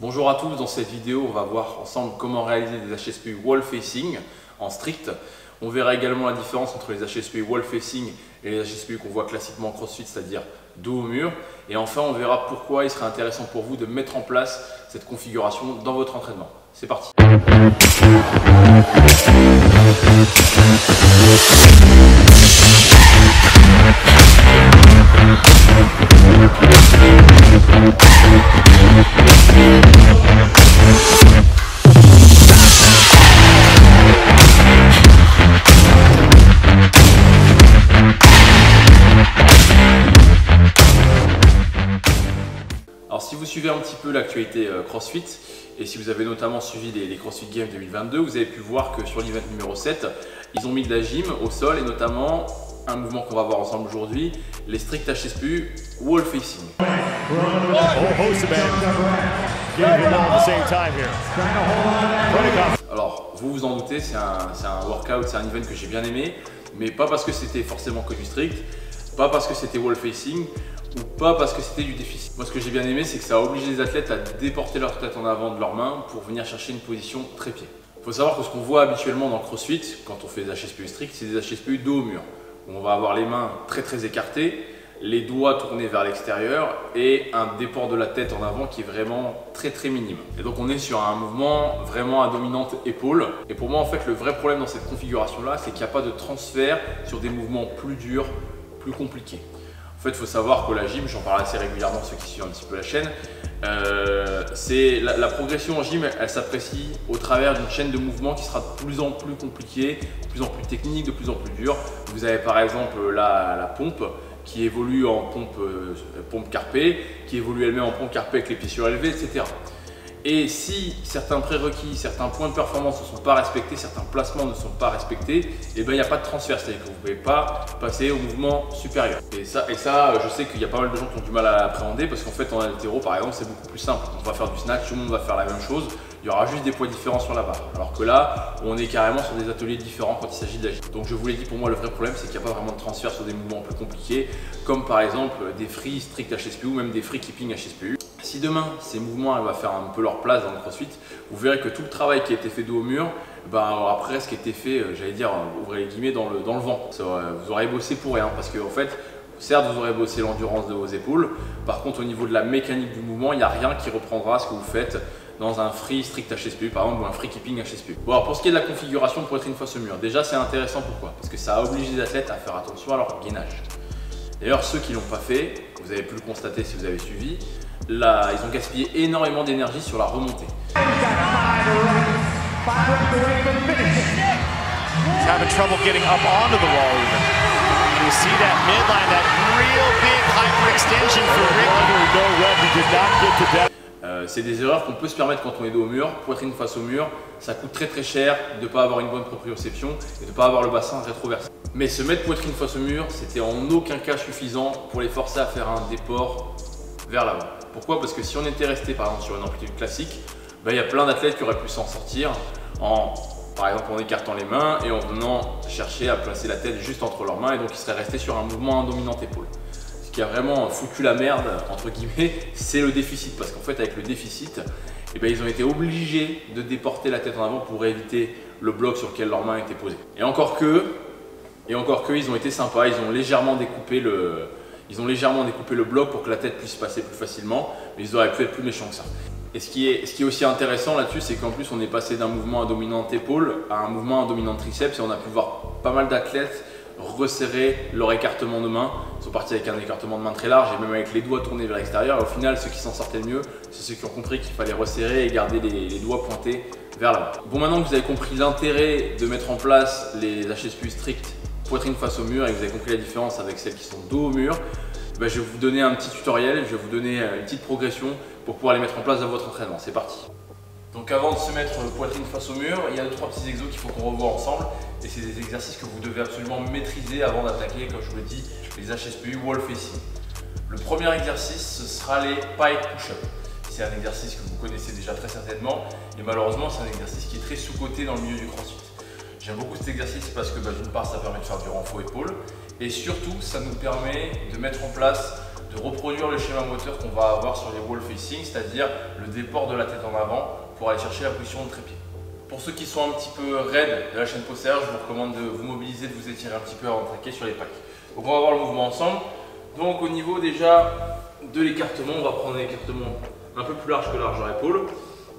Bonjour à tous, dans cette vidéo on va voir ensemble comment réaliser des HSPU wall facing en strict. On verra également la différence entre les HSPU wall facing et les HSPU qu'on voit classiquement en CrossFit, c'est-à-dire dos au mur. Et enfin on verra pourquoi il serait intéressant pour vous de mettre en place cette configuration dans votre entraînement. C'est parti. Alors si vous suivez un petit peu l'actualité CrossFit et si vous avez notamment suivi les CrossFit Games 2022, vous avez pu voir que sur l'event numéro 7, ils ont mis de la gym au sol et notamment un mouvement qu'on va voir ensemble aujourd'hui, les strict HSPU wall facing. Alors vous vous en doutez, c'est un workout, c'est un event que j'ai bien aimé, mais pas parce que c'était forcément que du strict, pas parce que c'était wall facing, ou pas parce que c'était du déficit. Moi ce que j'ai bien aimé, c'est que ça a obligé les athlètes à déporter leur tête en avant de leurs mains pour venir chercher une position trépied. Il faut savoir que ce qu'on voit habituellement dans le CrossFit, quand on fait des HSPU stricts, c'est des HSPU dos au mur. On va avoir les mains très écartées, les doigts tournés vers l'extérieur et un déport de la tête en avant qui est vraiment très minime. Et donc on est sur un mouvement vraiment à dominante épaule. Et pour moi en fait le vrai problème dans cette configuration là, c'est qu'il n'y a pas de transfert sur des mouvements plus durs, plus compliqués. En fait, il faut savoir que la gym, j'en parle assez régulièrement ceux qui suivent un petit peu la chaîne, c'est la progression en gym, elle s'apprécie au travers d'une chaîne de mouvements qui sera de plus en plus compliquée, de plus en plus technique, de plus en plus dure. Vous avez par exemple la pompe qui évolue en pompe carpée, qui évolue elle-même en pompe carpée avec les pieds surélevés, etc. Et si certains prérequis, certains points de performance ne sont pas respectés, certains placements ne sont pas respectés, et ben il n'y a pas de transfert, c'est-à-dire que vous ne pouvez pas passer au mouvement supérieur. Et ça, je sais qu'il y a pas mal de gens qui ont du mal à l'appréhender parce qu'en fait en haltéro par exemple c'est beaucoup plus simple. On va faire du snatch, tout le monde va faire la même chose, il y aura juste des poids différents sur la barre. Alors que là, on est carrément sur des ateliers différents quand il s'agit de la gym. Donc je vous l'ai dit, pour moi le vrai problème c'est qu'il n'y a pas vraiment de transfert sur des mouvements plus compliqués, comme par exemple des free strict HSPU ou même des free keeping HSPU. Si demain ces mouvements vont faire un peu leur place dans le CrossFit, vous verrez que tout le travail qui a été fait dos au mur aura presque été fait, j'allais dire, ouvrez les guillemets, dans le vent. Vous aurez bossé pour rien parce que en fait, certes vous aurez bossé l'endurance de vos épaules, par contre au niveau de la mécanique du mouvement, il n'y a rien qui reprendra ce que vous faites dans un free strict HSPU par exemple ou un free keeping HSPU. Bon, alors pour ce qui est de la configuration de poitrine face au mur, déjà c'est intéressant, pourquoi? Parce que ça a obligé les athlètes à faire attention à leur gainage. D'ailleurs ceux qui ne l'ont pas fait, vous avez pu le constater si vous avez suivi, là, ils ont gaspillé énormément d'énergie sur la remontée. C'est des erreurs qu'on peut se permettre quand on est dos au mur, poitrine face au mur. Ça coûte très cher de ne pas avoir une bonne proprioception et de ne pas avoir le bassin rétroversé. Mais se mettre poitrine face au mur, c'était en aucun cas suffisant pour les forcer à faire un déport vers l'avant. Pourquoi? Parce que si on était resté par exemple sur une amplitude classique, il y a plein d'athlètes qui auraient pu s'en sortir par exemple en écartant les mains et en venant chercher à placer la tête juste entre leurs mains, et donc ils seraient restés sur un mouvement en dominante épaule. Ce qui a vraiment foutu la merde entre guillemets, c'est le déficit, parce qu'en fait avec le déficit, ils ont été obligés de déporter la tête en avant pour éviter le bloc sur lequel leurs mains étaient posées. Et encore que ils ont été sympas, ils ont légèrement découpé le bloc pour que la tête puisse passer plus facilement, mais ils auraient pu être plus méchants que ça. Et ce qui est aussi intéressant là-dessus, c'est qu'en plus on est passé d'un mouvement à dominante épaule à un mouvement à dominante triceps, et on a pu voir pas mal d'athlètes resserrer leur écartement de main. Ils sont partis avec un écartement de main très large et même avec les doigts tournés vers l'extérieur. Et au final, ceux qui s'en sortaient le mieux, c'est ceux qui ont compris qu'il fallait resserrer et garder les doigts pointés vers l'avant. Bon, maintenant que vous avez compris l'intérêt de mettre en place les HSPU stricts poitrine face au mur et que vous avez compris la différence avec celles qui sont dos au mur, je vais vous donner un petit tutoriel, je vais vous donner une petite progression pour pouvoir les mettre en place dans votre entraînement. C'est parti. Donc avant de se mettre poitrine face au mur, il y a 2-3 petits exos qu'il faut qu'on revoie ensemble, et c'est des exercices que vous devez absolument maîtriser avant d'attaquer, comme je vous l'ai dit, les HSPU wall facing. Le premier exercice, ce sera les pike push-up. C'est un exercice que vous connaissez déjà très certainement, et malheureusement c'est un exercice qui est très sous-coté dans le milieu du CrossFit. J'aime beaucoup cet exercice parce que d'une part ça permet de faire du renfort épaule, et surtout ça nous permet de mettre en place de reproduire le schéma moteur qu'on va avoir sur les wall facing, c'est-à-dire le déport de la tête en avant pour aller chercher la position de trépied. Pour ceux qui sont un petit peu raides de la chaîne postérieure, je vous recommande de vous mobiliser, de vous étirer un petit peu avant de traquer sur les packs. Donc on va voir le mouvement ensemble. Donc au niveau déjà de l'écartement, on va prendre un écartement un peu plus large que largeur épaule.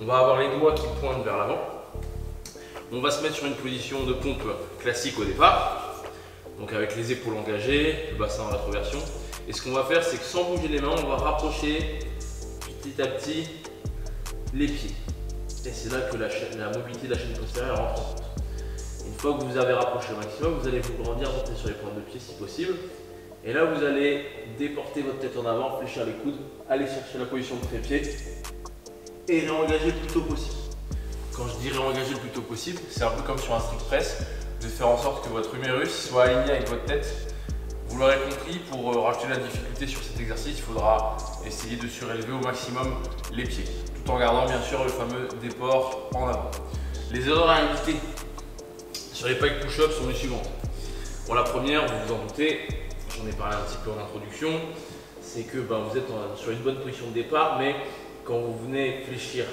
On va avoir les doigts qui pointent vers l'avant. On va se mettre sur une position de pompe classique au départ. Donc avec les épaules engagées, le bassin en rétroversion. Et ce qu'on va faire, c'est que sans bouger les mains, on va rapprocher petit à petit les pieds. Et c'est là que la mobilité de la chaîne postérieure rentre en compte. Une fois que vous avez rapproché au maximum, vous allez vous grandir, monter sur les pointes de pied si possible. Et là, vous allez déporter votre tête en avant, fléchir les coudes, aller chercher la position de trépied et réengager le plus tôt possible. Quand je dis réengager le plus tôt possible, c'est un peu comme sur un strict press. Vous devez faire en sorte que votre humérus soit aligné avec votre tête. Vous l'aurez compris, pour rajouter la difficulté sur cet exercice, il faudra essayer de surélever au maximum les pieds, tout en gardant bien sûr le fameux déport en avant. Les erreurs à éviter sur les pike push-up sont les suivantes. Bon, la première, vous vous en doutez, j'en ai parlé un petit peu en introduction, c'est que vous êtes sur une bonne position de départ, mais quand vous venez fléchir,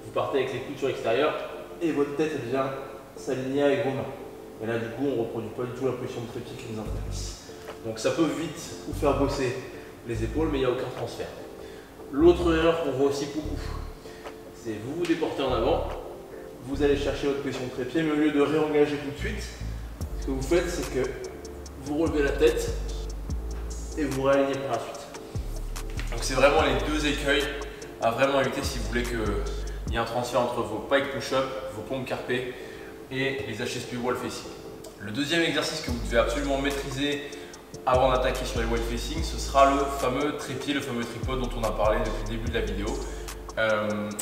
vous partez avec les coudes sur l'extérieur et votre tête vient s'aligner avec vos mains. Et là, du coup, on ne reproduit pas du tout la position de trépied qui nous intéresse. Donc ça peut vite vous faire bosser les épaules, mais il n'y a aucun transfert. L'autre erreur qu'on voit aussi beaucoup, c'est vous vous déportez en avant, vous allez chercher votre position de trépied, mais au lieu de réengager tout de suite, ce que vous faites, c'est que vous relevez la tête et vous réalignez par la suite. Donc c'est vraiment les deux écueils à vraiment éviter si vous voulez qu'il y ait un transfert entre vos pike push-up, vos pompes carpées et les HSP wall facing. Le deuxième exercice que vous devez absolument maîtriser avant d'attaquer sur les wall facing, ce sera le fameux trépied, le fameux tripode dont on a parlé depuis le début de la vidéo.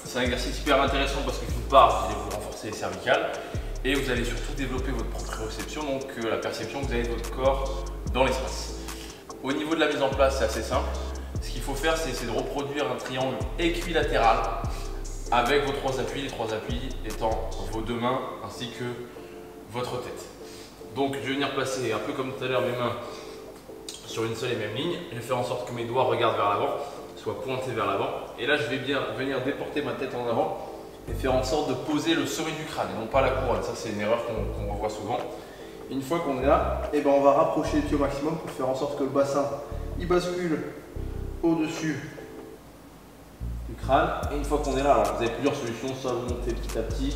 C'est un exercice hyper intéressant parce que d'une part, vous allez vous renforcer les cervicales et vous allez surtout développer votre proprioception, donc la perception que vous avez de votre corps dans l'espace. Au niveau de la mise en place, c'est assez simple. Ce qu'il faut faire, c'est essayer de reproduire un triangle équilatéral avec vos trois appuis, les trois appuis étant vos deux mains ainsi que votre tête. Donc je vais venir placer un peu comme tout à l'heure mes mains sur une seule et même ligne. Je vais faire en sorte que mes doigts regardent vers l'avant, soient pointés vers l'avant. Et là je vais bien venir déporter ma tête en avant et faire en sorte de poser le sommet du crâne et non pas la couronne. Ça c'est une erreur qu'on revoit souvent. Une fois qu'on est là, on va rapprocher les pieds au maximum pour faire en sorte que le bassin il bascule au-dessus du crâne. Et une fois qu'on est là, alors vous avez plusieurs solutions, soit vous montez petit à petit,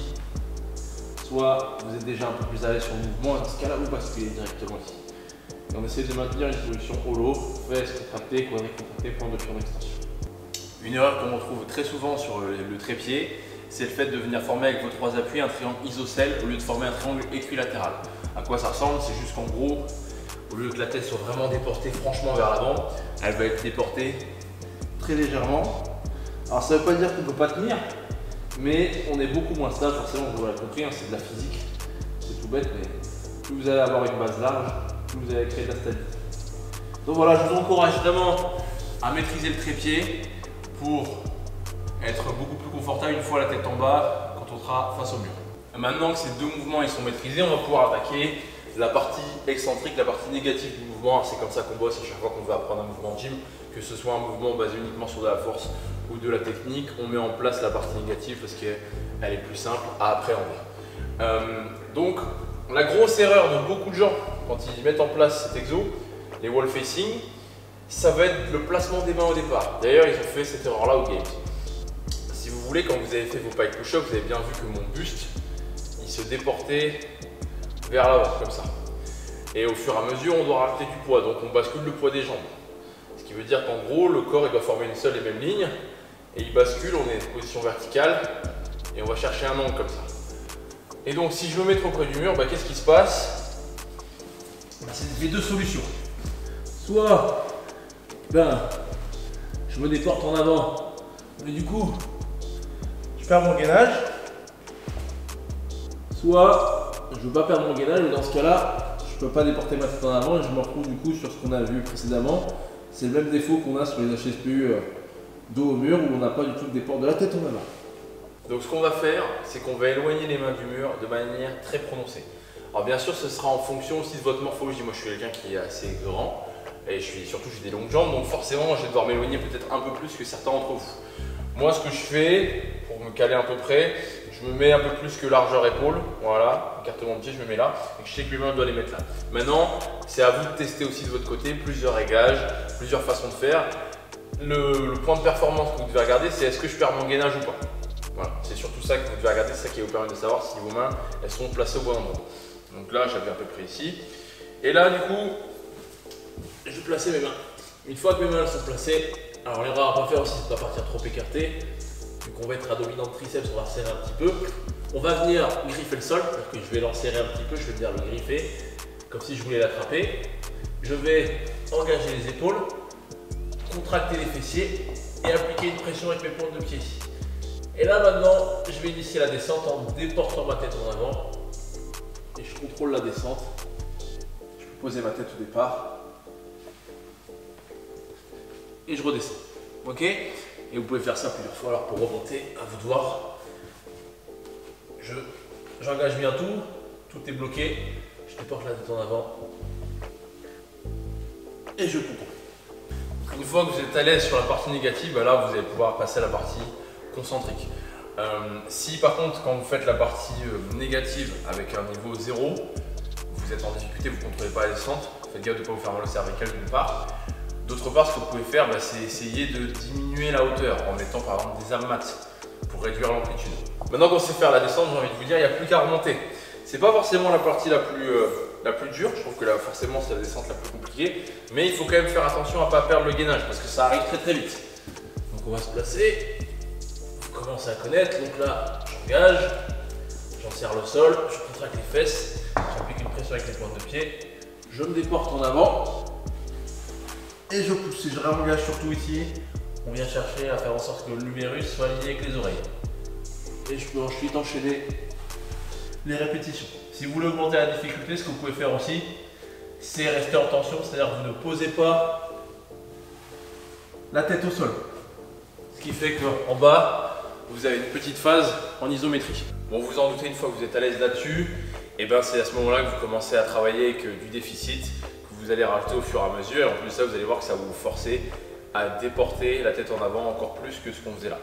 soit vous êtes déjà un peu plus à l'aise sur le mouvement, dans ce cas-là vous basculez directement ici. Et on essaie de maintenir une solution holo, fesses contractées, quadriceps contractés, point de pied en extension. Une erreur qu'on retrouve très souvent sur le trépied, c'est le fait de venir former avec vos trois appuis un triangle isocèle au lieu de former un triangle équilatéral. À quoi ça ressemble? C'est juste qu'en gros, au lieu que la tête soit vraiment déportée franchement vers l'avant, elle va être déportée très légèrement. Alors ça ne veut pas dire qu'on ne peut pas tenir, mais on est beaucoup moins stable, forcément vous l'avez compris, c'est de la physique, c'est tout bête, mais plus vous allez avoir une base large, plus vous allez créer de la stabilité. Donc voilà, je vous encourage vraiment à maîtriser le trépied pour être beaucoup plus confortable une fois la tête en bas quand on sera face au mur. Maintenant que ces deux mouvements ils sont maîtrisés, on va pouvoir attaquer la partie excentrique, la partie négative du mouvement. C'est comme ça qu'on bosse à chaque fois qu'on veut apprendre un mouvement de gym, que ce soit un mouvement basé uniquement sur de la force ou de la technique, on met en place la partie négative parce qu'elle est plus simple à appréhender. Donc la grosse erreur de beaucoup de gens quand ils mettent en place cet exo, les wall facing, ça va être le placement des mains au départ. D'ailleurs ils ont fait cette erreur là au Games. Si vous voulez, quand vous avez fait vos pike push-up, vous avez bien vu que mon buste il se déportait vers l'avant comme ça. Et au fur et à mesure on doit rajouter du poids, donc on bascule le poids des jambes. Ce qui veut dire qu'en gros le corps il doit former une seule et même ligne et il bascule, on est en position verticale et on va chercher un angle comme ça. Et donc si je me mets trop près du mur, qu'est-ce qui se passe? C'est les deux solutions. Soit je me déporte en avant, mais du coup je perds mon gainage. Soit je ne veux pas perdre mon gainage, mais dans ce cas-là, je ne peux pas déporter ma tête en avant et je me retrouve du coup sur ce qu'on a vu précédemment. C'est le même défaut qu'on a sur les HSPU dos au mur où on n'a pas du tout de déport de la tête en avant. Donc ce qu'on va faire, c'est qu'on va éloigner les mains du mur de manière très prononcée. Alors bien sûr, ce sera en fonction aussi de votre morphologie. Moi, je suis quelqu'un qui est assez grand Et surtout j'ai des longues jambes, donc forcément je vais devoir m'éloigner peut-être un peu plus que certains d'entre vous. Moi ce que je fais, pour me caler à peu près, je me mets un peu plus que largeur épaule, voilà, écarte mon pied, je me mets là, et je sais que mes mains doivent les mettre là. Maintenant, c'est à vous de tester aussi de votre côté, plusieurs réglages, plusieurs façons de faire. Le point de performance que vous devez regarder, c'est est-ce que je perds mon gainage ou pas. Voilà, c'est surtout ça que vous devez regarder, c'est ça qui vous permet de savoir si vos mains, elles sont placées au bon endroit. Donc là, j'avais à peu près ici. Et là, du coup, je vais placer mes mains. Une fois que mes mains sont placées, alors l'erreur à ne pas faire aussi, c'est de ne pas partir trop écarté. Vu qu'on va être à dominante triceps, on va serrer un petit peu. On va venir griffer le sol, c'est-à-dire que je vais l'enserrer un petit peu, je vais venir le griffer, comme si je voulais l'attraper. Je vais engager les épaules, contracter les fessiers et appliquer une pression avec mes pointes de pied ici. Et là maintenant, je vais initier la descente en déportant ma tête en avant. Et je contrôle la descente. Je peux poser ma tête au départ. Et je redescends. Ok? Et vous pouvez faire ça plusieurs fois. Alors pour remonter, à vous de voir. J'engage bien tout est bloqué. Je déporte la tête en avant. Et je contrôle. Une fois que vous êtes à l'aise sur la partie négative, bah là vous allez pouvoir passer à la partie concentrique. Si par contre quand vous faites la partie négative avec un niveau 0, vous êtes en difficulté, vous ne contrôlez pas la descente, faites gaffe de ne pas vous faire mal au cervical d'une part. D'autre part, ce que vous pouvez faire, c'est essayer de diminuer la hauteur en mettant par exemple des ammats pour réduire l'amplitude. Maintenant qu'on sait faire la descente, j'ai envie de vous dire, il n'y a plus qu'à remonter. C'est pas forcément la partie la plus dure, je trouve que là forcément c'est la descente la plus compliquée, mais il faut quand même faire attention à ne pas perdre le gainage parce que ça arrive très très vite. Donc on va se placer. Vous commencez à connaître, donc là j'engage, j'en serre le sol, je contracte les fesses, j'applique une pression avec les pointes de pied, je me déporte en avant et je pousse. Et je réengage surtout ici, on vient chercher à faire en sorte que l'humérus soit aligné avec les oreilles. Et je peux ensuite enchaîner les répétitions. Si vous voulez augmenter la difficulté, ce que vous pouvez faire aussi, c'est rester en tension, c'est-à-dire que vous ne posez pas la tête au sol. Ce qui fait qu'en bas, vous avez une petite phase en isométrie. Bon, vous en doutez, une fois que vous êtes à l'aise là-dessus, et ben c'est à ce moment-là que vous commencez à travailler avec du déficit, que vous allez rajouter au fur et à mesure. Et en plus de ça, vous allez voir que ça va vous forcer à déporter la tête en avant encore plus que ce qu'on faisait là.